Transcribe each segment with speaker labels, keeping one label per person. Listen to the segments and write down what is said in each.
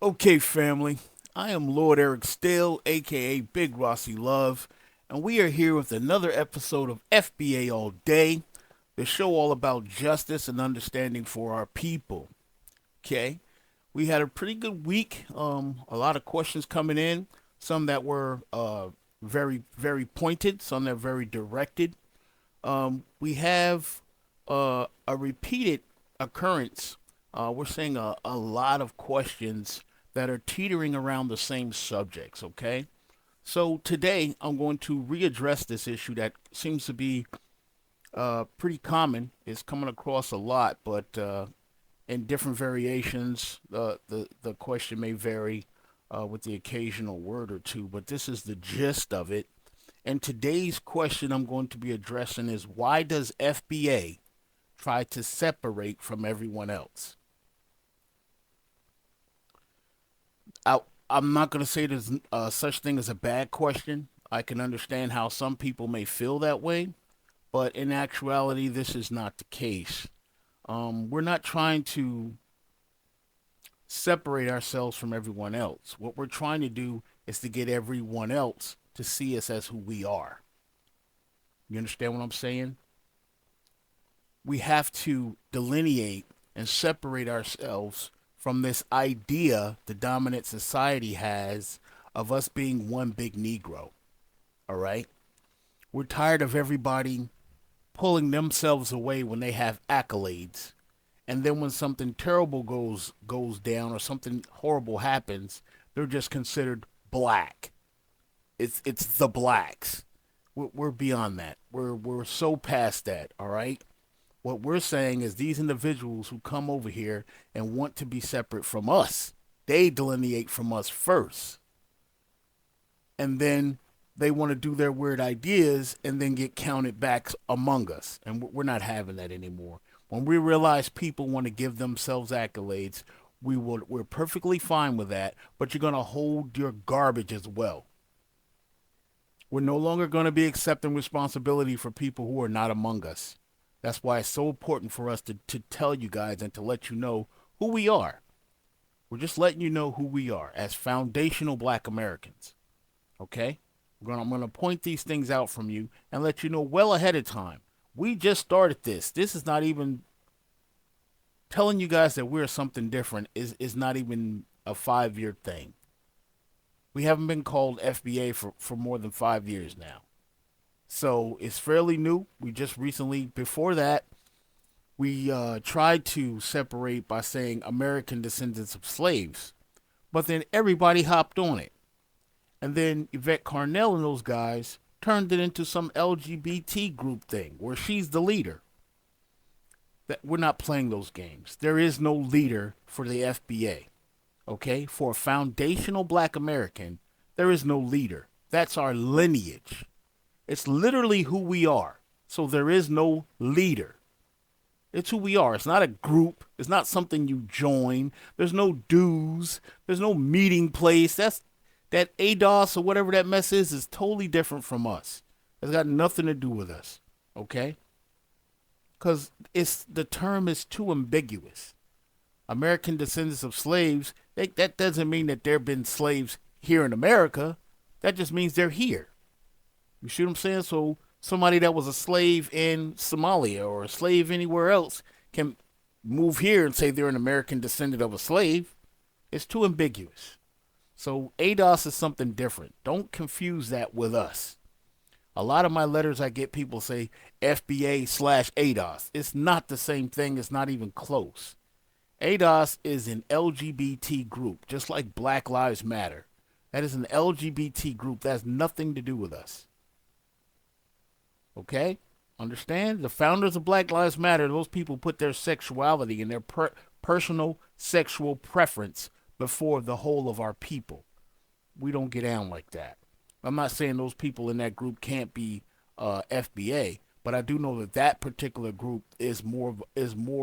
Speaker 1: Okay, family, I am Lord Eric Still, aka Big Rossi Love, and we are here with another episode of FBA All Day, the show all about justice and understanding for our people. Okay, we had a pretty good week. A lot of questions coming in, some that were very pointed, some that were very directed. We have a repeated occurrence. We're seeing a lot of questions that are teetering around the same subjects, okay? So today I'm going to readdress this issue that seems to be pretty common. It's coming across a lot, but in different variations, the question may vary with the occasional word or two, but this is the gist of it. And today's question I'm going to be addressing is, why does FBA try to separate from everyone else? I, I'm not going to say there's such thing as a bad question. I can understand how some people may feel that way, but in actuality, this is not the case. We're not trying to separate ourselves from everyone else. What we're trying to do is to get everyone else to see us as who we are. You understand what I'm saying? We have to delineate and separate ourselves from this idea the dominant society has of us being one big Negro. All right? We're tired of everybody pulling themselves away when they have accolades. And then when something terrible goes down or something horrible happens, they're just considered black. It's the blacks. We're beyond that. We're so past that, all right? What we're saying is these individuals who come over here and want to be separate from us, they delineate from us first. And then they want to do their weird ideas and then get counted back among us. And we're not having that anymore. When we realize people want to give themselves accolades, we're perfectly fine with that, but you're going to hold your garbage as well. We're no longer going to be accepting responsibility for people who are not among us. That's why it's so important for us to tell you guys and to let you know who we are. We're just letting you know who we are as foundational black Americans. Okay? I'm going to point these things out from you and let you know well ahead of time. We just started this. This is not even telling you guys that we're something different is not even a 5-year thing. We haven't been called FBA for more than 5 years now. So it's fairly new. We just recently, before that, we tried to separate by saying American descendants of slaves. But then everybody hopped on it. And then Yvette Carnell and those guys turned it into some LGBT group thing where she's the leader. That we're not playing those games. There is no leader for the FBA. Okay? For a foundational black American, there is no leader. That's our lineage. It's literally who we are. So there is no leader. It's who we are. It's not a group. It's not something you join. There's no dues. There's no meeting place. That ADOS or whatever that mess is totally different from us. It's got nothing to do with us. Okay? Because the term is too ambiguous. American descendants of slaves, that doesn't mean that there have been slaves here in America. That just means they're here. You see what I'm saying? So somebody that was a slave in Somalia or a slave anywhere else can move here and say they're an American descendant of a slave. It's too ambiguous. So ADOS is something different. Don't confuse that with us. A lot of my letters I get people say FBA/ADOS. It's not the same thing. It's not even close. ADOS is an LGBT group, just like Black Lives Matter. That is an LGBT group. That has nothing to do with us. Okay? Understand? The founders of Black Lives Matter, those people put their sexuality and their personal sexual preference before the whole of our people. We don't get down like that. I'm not saying those people in that group can't be FBA, but I do know that that particular group is more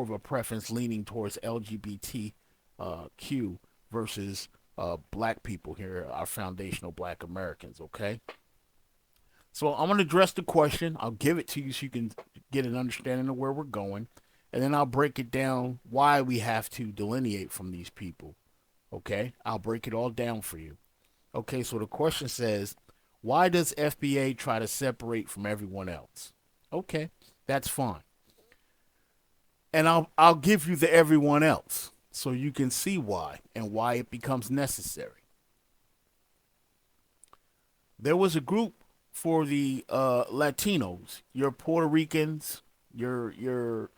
Speaker 1: of a preference leaning towards LGBTQ versus black people here, our foundational black Americans. Okay. So I'm going to address the question. I'll give it to you so you can get an understanding of where we're going. And then I'll break it down why we have to delineate from these people. Okay, I'll break it all down for you. Okay, so the question says, why does FBA try to separate from everyone else? Okay, that's fine. And I'll give you the everyone else so you can see why and why it becomes necessary. There was a group for the Latinos, your Puerto Ricans, your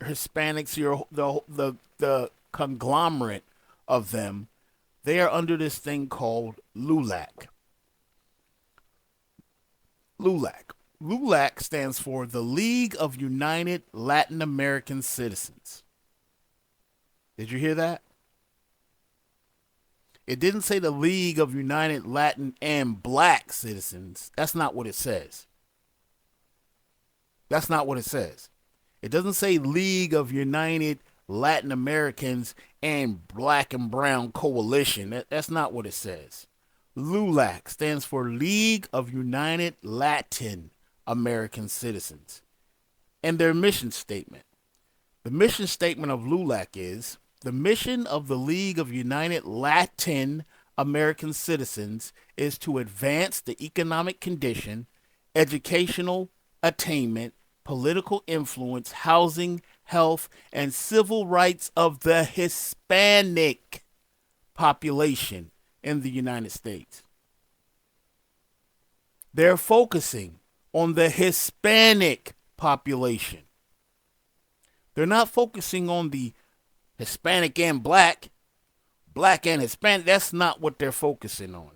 Speaker 1: Hispanics, your the conglomerate of them. They are under this thing called LULAC. LULAC. LULAC stands for the League of United Latin American Citizens. Did you hear that? It didn't say the League of United Latin and Black Citizens. That's not what it says. That's not what it says. It doesn't say League of United Latin Americans and Black and Brown Coalition. That's not what it says. LULAC stands for League of United Latin American Citizens. And their mission statement. The mission statement of LULAC is, the mission of the League of United Latin American Citizens is to advance the economic condition, educational attainment, political influence, housing, health, and civil rights of the Hispanic population in the United States. They're focusing on the Hispanic population. They're not focusing on the Hispanic and black and Hispanic. That's not what they're focusing on.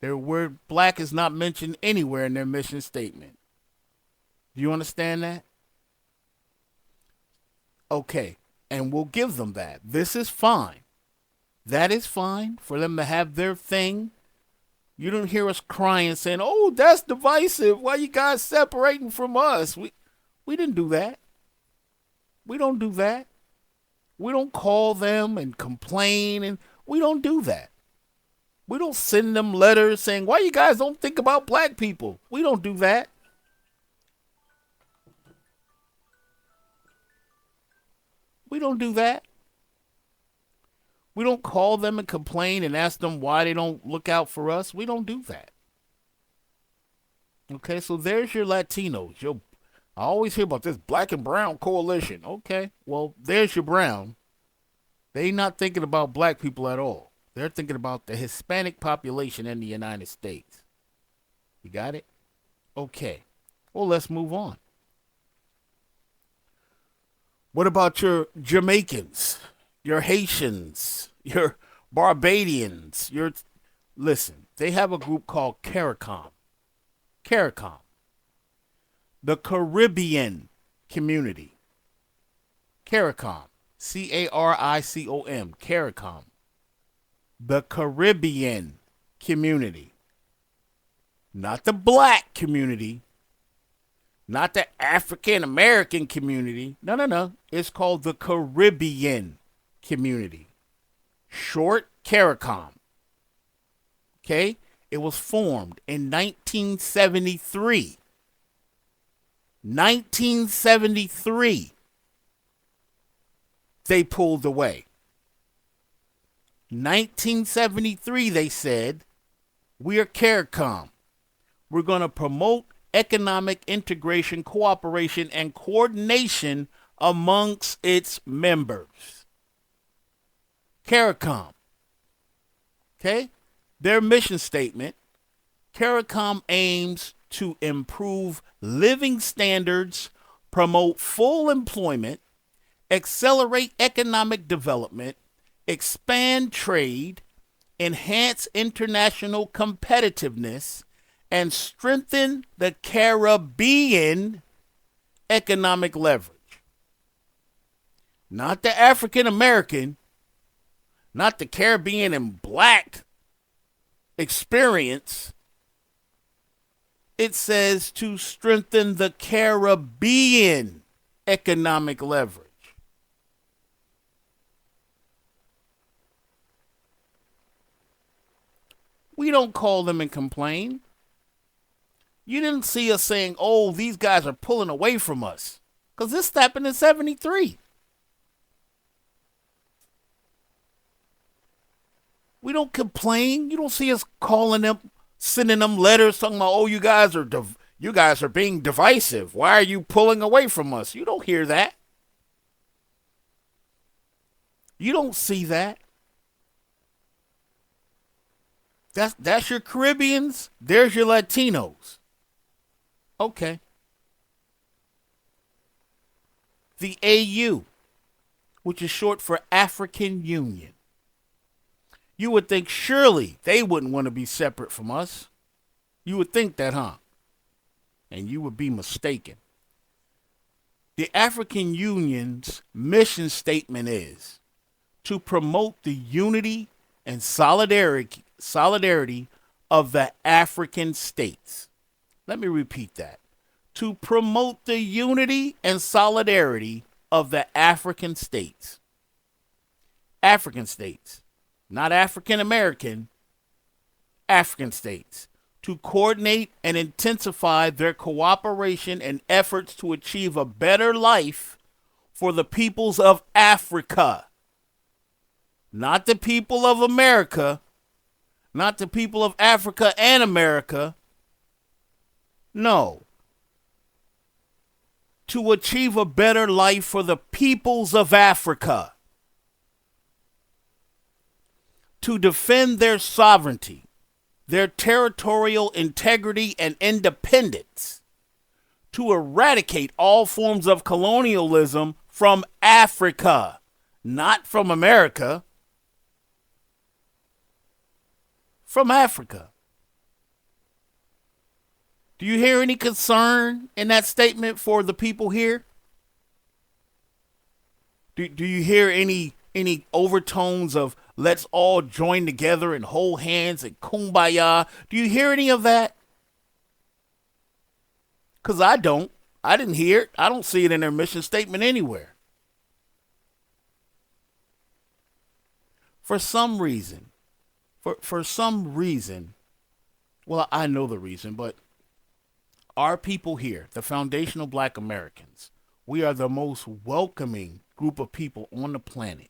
Speaker 1: Their word black is not mentioned anywhere in their mission statement. Do you understand that? Okay, and we'll give them that. This is fine. That is fine for them to have their thing. You don't hear us crying saying, "Oh, that's divisive. Why you guys separating from us?" We didn't do that. We don't do that. We don't call them and complain, and we don't do that. We don't send them letters saying, "Why you guys don't think about black people?" We don't do that. We don't do that. We don't call them and complain and ask them why they don't look out for us. We don't do that. Okay, so there's your Latinos. I always hear about this black and brown coalition. Okay, well, there's your brown. They not thinking about black people at all. They're thinking about the Hispanic population in the United States. You got it? Okay. Well, let's move on. What about your Jamaicans, your Haitians, your Barbadians, listen, they have a group called CARICOM. CARICOM. The Caribbean Community. CARICOM. CARICOM. CARICOM. The Caribbean Community. Not the black community. Not the African American community. No. It's called the Caribbean Community. Short, CARICOM. Okay? It was formed in 1973. 1973. They pulled away. 1973, they said, we're CARICOM. We're going to promote economic integration, cooperation, and coordination amongst its members. CARICOM. Okay? Their mission statement, CARICOM aims to improve living standards, promote full employment, accelerate economic development, expand trade, enhance international competitiveness, and strengthen the Caribbean economic leverage. Not the African American, not the Caribbean and black experience. It says to strengthen the Caribbean economic leverage. We don't call them and complain. You didn't see us saying, "Oh, these guys are pulling away from us," because this happened in 73. We don't complain. You don't see us calling them, sending them letters talking about, oh, you guys are being divisive. Why are you pulling away from us? You don't hear that. You don't see that. That's your Caribbeans. There's your Latinos. Okay. The AU, which is short for African Union. You would think surely they wouldn't want to be separate from us. You would think that, huh? And you would be mistaken. The African Union's mission statement is to promote the unity and solidarity of the African states. Let me repeat that. To promote the unity and solidarity of the African states. African states, not African American, African states. To coordinate and intensify their cooperation and efforts to achieve a better life for the peoples of Africa. Not the people of America, not the people of Africa and America. No. To achieve a better life for the peoples of Africa. To defend their sovereignty, their territorial integrity and independence. To eradicate all forms of colonialism from Africa, not from America. From Africa. Do you hear any concern in that statement for the people here? Do you hear any overtones of let's all join together and hold hands and kumbaya? Do you hear any of that? Because I don't. I didn't hear it. I don't see it in their mission statement anywhere. For some reason, well, I know the reason, but our people here, the foundational Black Americans, we are the most welcoming group of people on the planet.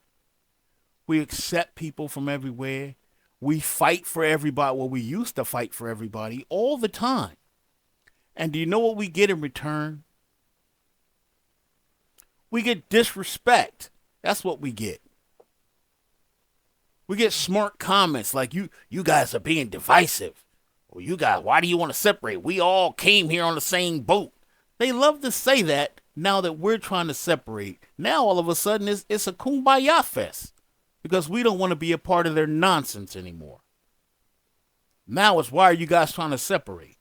Speaker 1: We accept people from everywhere. We fight for everybody. Well, we used to fight for everybody all the time. And do you know what we get in return? We get disrespect. That's what we get. We get smart comments like, you guys are being divisive. Or you guys, why do you want to separate? We all came here on the same boat. They love to say that now that we're trying to separate. Now all of a sudden it's a kumbaya fest because we don't want to be a part of their nonsense anymore. Now it's, why are you guys trying to separate?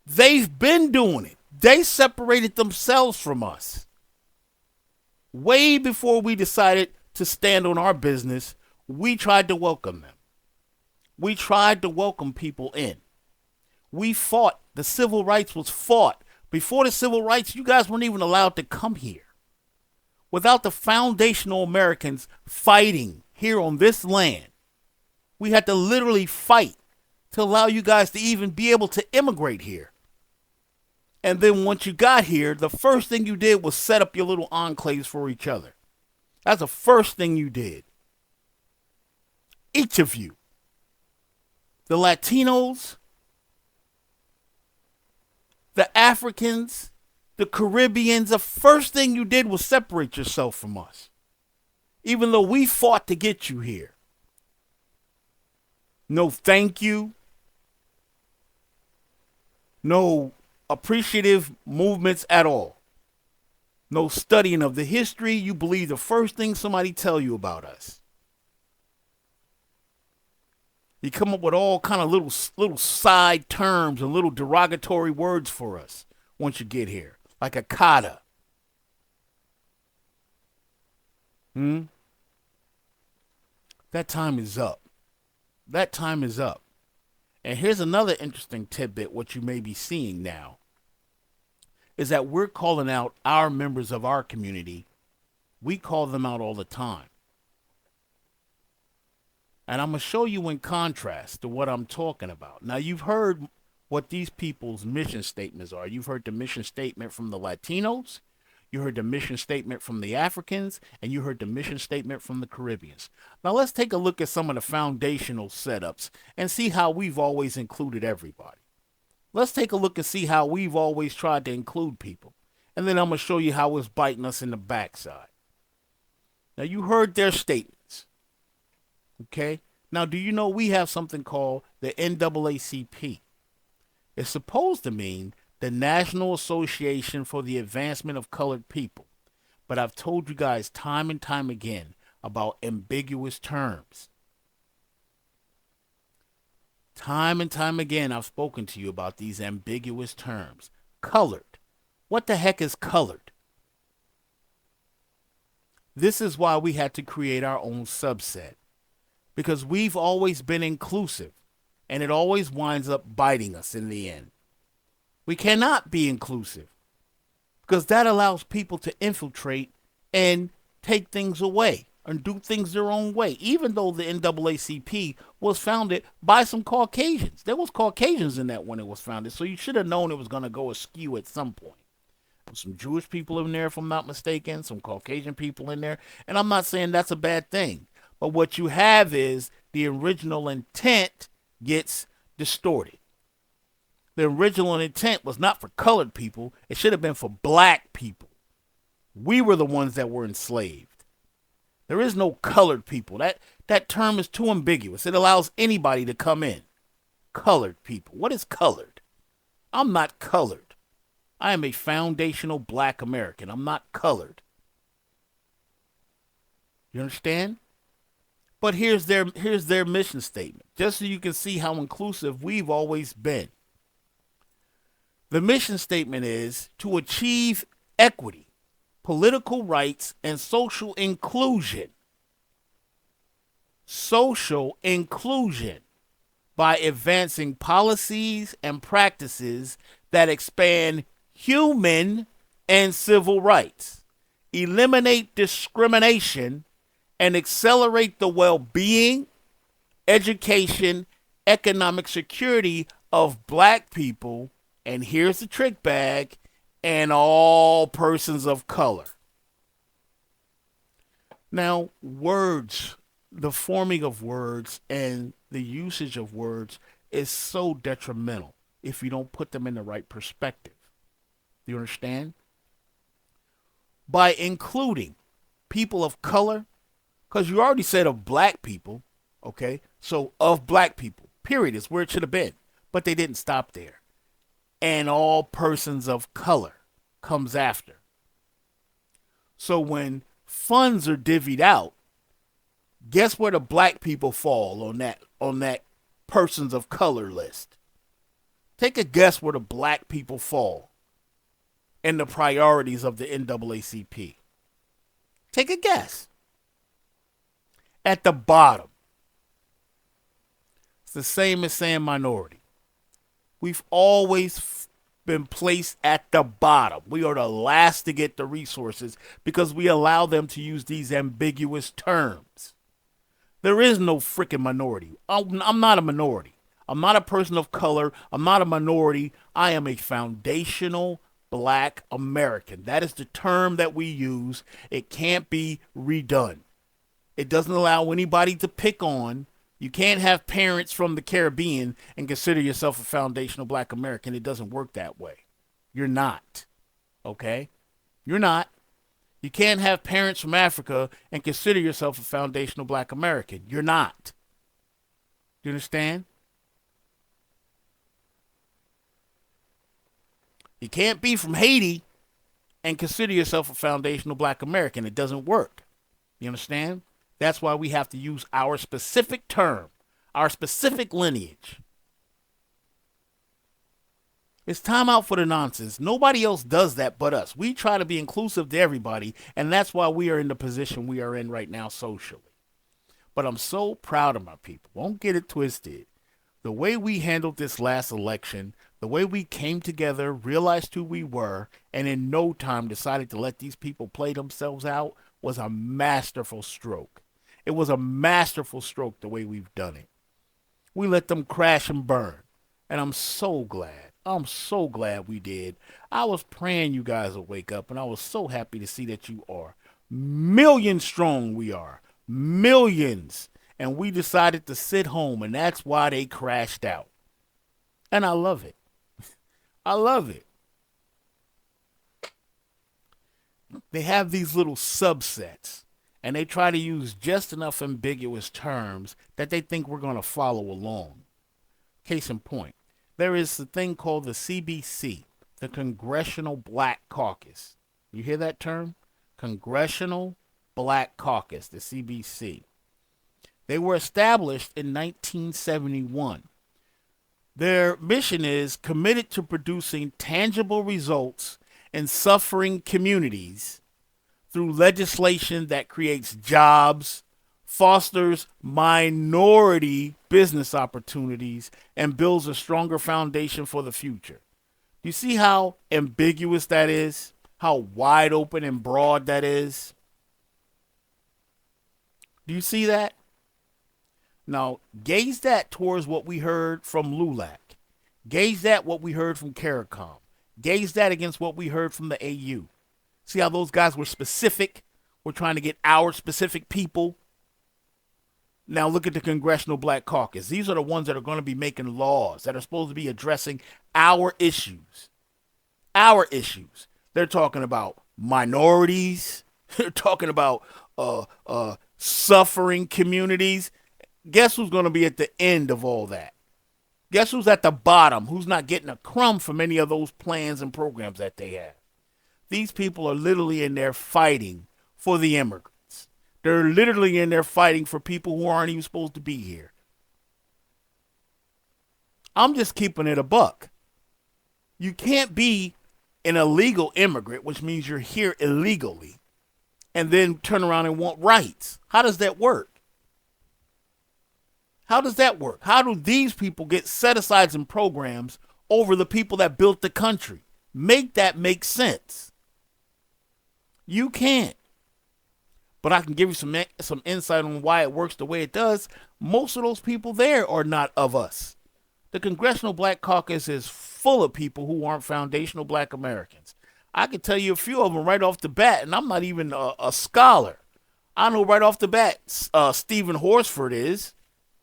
Speaker 1: They've been doing it. They separated themselves from us. Way before we decided to stand on our business, we tried to welcome them. We tried to welcome people in. We fought. The civil rights was fought. Before the civil rights, you guys weren't even allowed to come here. Without the foundational Americans fighting here on this land, we had to literally fight to allow you guys to even be able to immigrate here. And then once you got here, the first thing you did was set up your little enclaves for each other. That's the first thing you did. Each of you. The Latinos, the Africans, the Caribbeans, the first thing you did was separate yourself from us. Even though we fought to get you here. No thank you. No appreciative movements at all. No studying of the history. You believe the first thing somebody tell you about us. You come up with all kind of little side terms and little derogatory words for us once you get here. Like a kata. That time is up. That time is up. And here's another interesting tidbit, what you may be seeing now, is that we're calling out our members of our community. We call them out all the time. And I'm going to show you in contrast to what I'm talking about. Now, you've heard what these people's mission statements are. You've heard the mission statement from the Latinos. you heard the mission statement from the Africans, and you heard the mission statement from the Caribbeans. Now let's take a look at some of the foundational setups and see how we've always included everybody. Let's take a look and see how we've always tried to include people. And then I'm going to show you how it's biting us in the backside. Now you heard their statements. Okay? Now do you know we have something called the NAACP? It's supposed to mean the National Association for the Advancement of Colored People. But I've told you guys time and time again about ambiguous terms. Time and time again, I've spoken to you about these ambiguous terms. Colored. What the heck is colored? This is why we had to create our own subset. Because we've always been inclusive, and it always winds up biting us in the end. We cannot be inclusive, because that allows people to infiltrate and take things away and do things their own way, even though the NAACP was founded by some Caucasians. There was Caucasians in that when it was founded, so you should have known it was going to go askew at some point. There's some Jewish people in there, if I'm not mistaken, some Caucasian people in there, and I'm not saying that's a bad thing. But what you have is the original intent gets distorted. The original intent was not for colored people. It should have been for black people. We were the ones that were enslaved. There is no colored people. That term is too ambiguous. It allows anybody to come in. Colored people. What is colored? I'm not colored. I am a foundational black American. I'm not colored. You understand? But here's their mission statement, just so you can see how inclusive we've always been. The mission statement is to achieve equity, political rights, and social inclusion. Social inclusion by advancing policies and practices that expand human and civil rights, eliminate discrimination, and accelerate the well-being, education, economic security of black people, and here's the trick bag, and all persons of color. Now, words, the forming of words and the usage of words is so detrimental if you don't put them in the right perspective. You understand? By including people of color, because you already said of black people, okay? So of black people, period, is where it should have been. But they didn't stop there. And all persons of color comes after. So when funds are divvied out, guess where the black people fall on that persons of color list? Take a guess where the black people fall in the priorities of the NAACP. Take a guess. At the bottom. It's the same as saying minority. We've always been placed at the bottom. We are the last to get the resources because we allow them to use these ambiguous terms. There is no freaking minority. I'm not a minority. I'm not a person of color. I'm not a minority. I am a foundational black American. That is the term that we use. It can't be redone. It doesn't allow anybody to pick on. You can't have parents from the Caribbean and consider yourself a foundational black American. It doesn't work that way. You're not. Okay? You're not. You can't have parents from Africa and consider yourself a foundational black American. You're not. Do you understand? You can't be from Haiti and consider yourself a foundational black American. It doesn't work. You understand? That's why we have to use our specific term, our specific lineage. It's time out for the nonsense. Nobody else does that but us. We try to be inclusive to everybody, and that's why we are in the position we are in right now socially. But I'm so proud of my people. Won't get it twisted. The way we handled this last election, the way we came together, realized who we were, and in no time decided to let these people play themselves out was a masterful stroke. It was a masterful stroke the way we've done it. We let them crash and burn. And I'm so glad. I'm so glad we did. I was praying you guys will wake up, and I was so happy to see that you are. Millions strong we are. Millions. And we decided to sit home, and that's why they crashed out. And I love it. I love it. They have these little subsets, and they try to use just enough ambiguous terms that they think we're going to follow along. Case in point, there is a thing called the CBC, the Congressional Black Caucus. You hear that term? Congressional Black Caucus, the CBC. They were established in 1971. Their mission is committed to producing tangible results in suffering communities through legislation that creates jobs, fosters minority business opportunities, and builds a stronger foundation for the future. You see how ambiguous that is? How wide open and broad that is? Do you see that? Now, gaze that towards what we heard from LULAC. Gaze that what we heard from CARICOM. Gaze that against what we heard from the AU. See how those guys were specific? We're trying to get our specific people. Now look at the Congressional Black Caucus. These are the ones that are going to be making laws, that are supposed to be addressing our issues. Our issues. They're talking about minorities. They're talking about suffering communities. Guess who's going to be at the end of all that? Guess who's at the bottom? Who's not getting a crumb from any of those plans and programs that they have? These people are literally in there fighting for the immigrants. They're literally in there fighting for people who aren't even supposed to be here. I'm just keeping it a buck. You can't be an illegal immigrant, which means you're here illegally, and then turn around and want rights. How does that work? How does that work? How do these people get set-asides and programs over the people that built the country? Make that make sense. You can't. But I can give you some insight on why it works the way it does. Most of those people there are not of us. The Congressional Black Caucus is full of people who aren't foundational Black Americans. I can tell you a few of them right off the bat, and I'm not even a scholar. I know right off the bat Stephen Horsford is.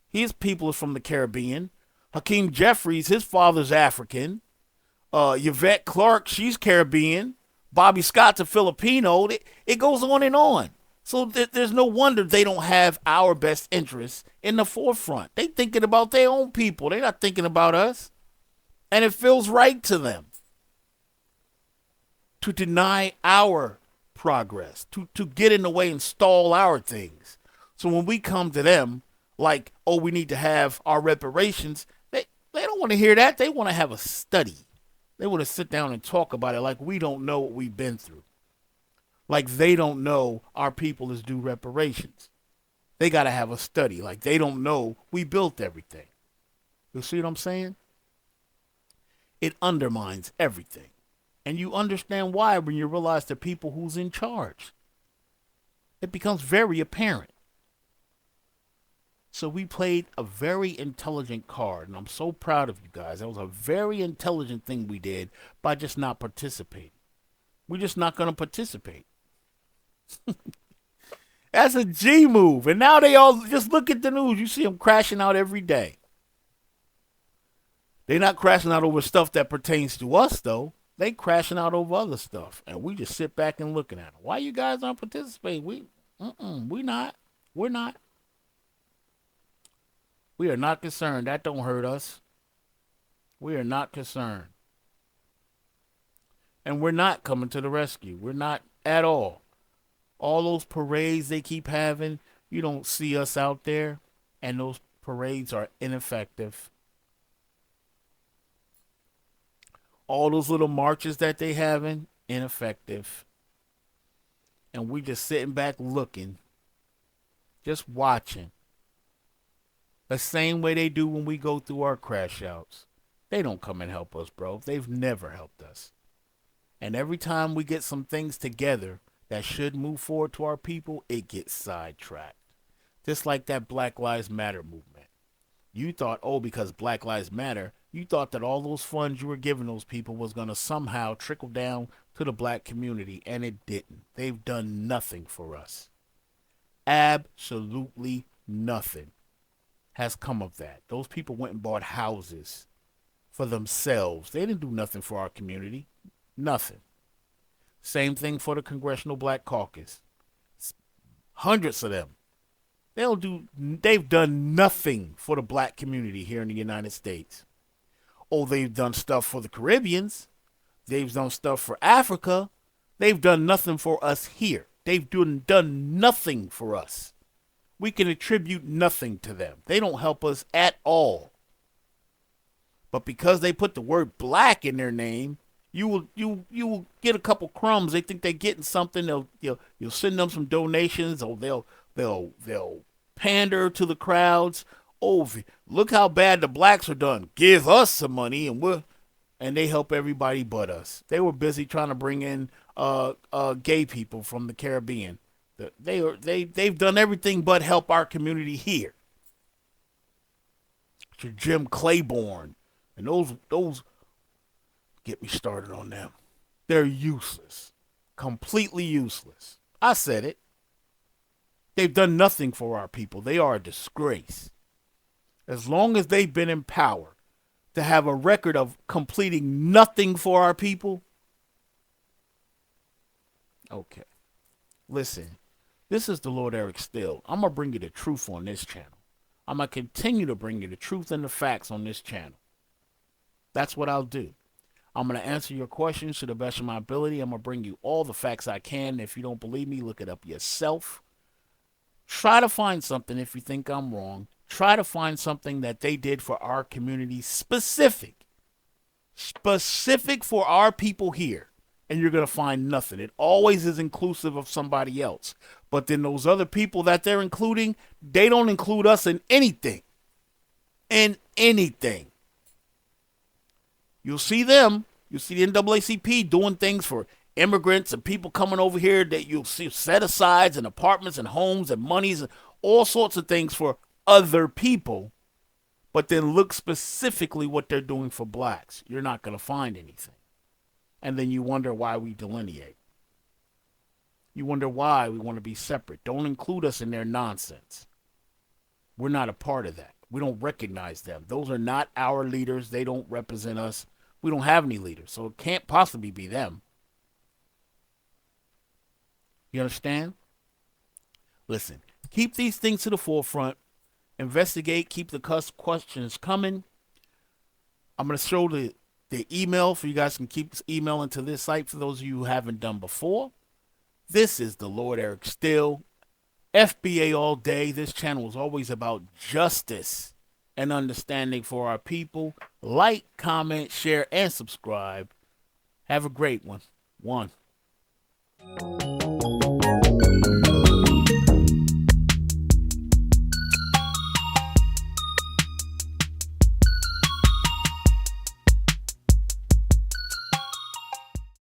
Speaker 1: His people are from the Caribbean. Hakeem Jeffries, his father's African. Yvette Clarke, she's Caribbean. Bobby Scott's a Filipino. It goes on and on. So there's no wonder they don't have our best interests in the forefront. They thinking about their own people. They're not thinking about us. And it feels right to them to deny our progress, to get in the way and stall our things. So when we come to them, like, oh, we need to have our reparations, they don't want to hear that. They want to have a study. They want to sit down and talk about it like we don't know what we've been through. Like they don't know our people is due reparations. They got to have a study. Like they don't know we built everything. You see what I'm saying? It undermines everything. And you understand why when you realize the people who's in charge. It becomes very apparent. So we played a very intelligent card, and I'm so proud of you guys. That was a very intelligent thing we did by just not participating. We're just not going to participate. That's a G move. And now they all just look at the news. You see them crashing out every day. They're not crashing out over stuff that pertains to us, though. They crashing out over other stuff. And we just sit back and looking at them. Why you guys aren't participating? We're not. We're not. We are not concerned. That don't hurt us. We are not concerned. And we're not coming to the rescue. We're not at all. All those parades they keep having, you don't see us out there. And those parades are ineffective. All those little marches that they having, ineffective. And we just sitting back looking. Just watching. The same way they do when we go through our crash outs. They don't come and help us, bro. They've never helped us. And every time we get some things together that should move forward to our people, it gets sidetracked. Just like that Black Lives Matter movement. You thought, oh, because Black Lives Matter, You thought that all those funds you were giving those people was going to somehow trickle down to the black community, and it didn't. They've done nothing for us. Absolutely nothing has come of that. Those people went and bought houses for themselves. They didn't do nothing for our community. Nothing. Same thing for the Congressional Black Caucus. Hundreds of them. They've done nothing for the black community here in the United States. Oh, they've done stuff for the Caribbeans. They've done stuff for Africa. They've done nothing for us here. They've done nothing for us. We can attribute nothing to them. They don't help us at all. But because they put the word black in their name, you will get a couple crumbs. They think they're getting something. You'll send them some donations, or they'll pander to the crowds. Oh, look how bad the blacks are done. Give us some money, and they help everybody but us. They were busy trying to bring in gay people from the Caribbean. They've done everything but help our community here. To Jim Claiborne and those get me started on them. They're useless, completely useless. I said it. They've done nothing for our people. They are a disgrace. As long as they've been in power, to have a record of completing nothing for our people. Okay. Listen, this is the Lord Eric Still. I'm going to bring you the truth on this channel. I'm going to continue to bring you the truth and the facts on this channel. That's what I'll do. I'm going to answer your questions to the best of my ability. I'm going to bring you all the facts I can. If you don't believe me, look it up yourself. Try to find something if you think I'm wrong. Try to find something that they did for our community specific for our people here. And you're going to find nothing. It always is inclusive of somebody else. But then those other people that they're including, they don't include us in anything. In anything. You'll see them. You'll see the NAACP doing things for immigrants and people coming over here, that you'll see set-asides and apartments and homes and monies and all sorts of things for other people. But then look specifically what they're doing for blacks. You're not going to find anything. And then you wonder why we delineate. You wonder why we want to be separate. Don't include us in their nonsense. We're not a part of that. We don't recognize them. Those are not our leaders. They don't represent us. We don't have any leaders, so it can't possibly be them. You understand? Listen, keep these things to the forefront. Investigate. Keep the questions coming. I'm going to show the email for you guys can keep this email into this site for those of you who haven't done before. This is the Lord Eric Still. FBA all day. This channel is always about justice and understanding for our people. Like, comment, share, and subscribe. Have a great one.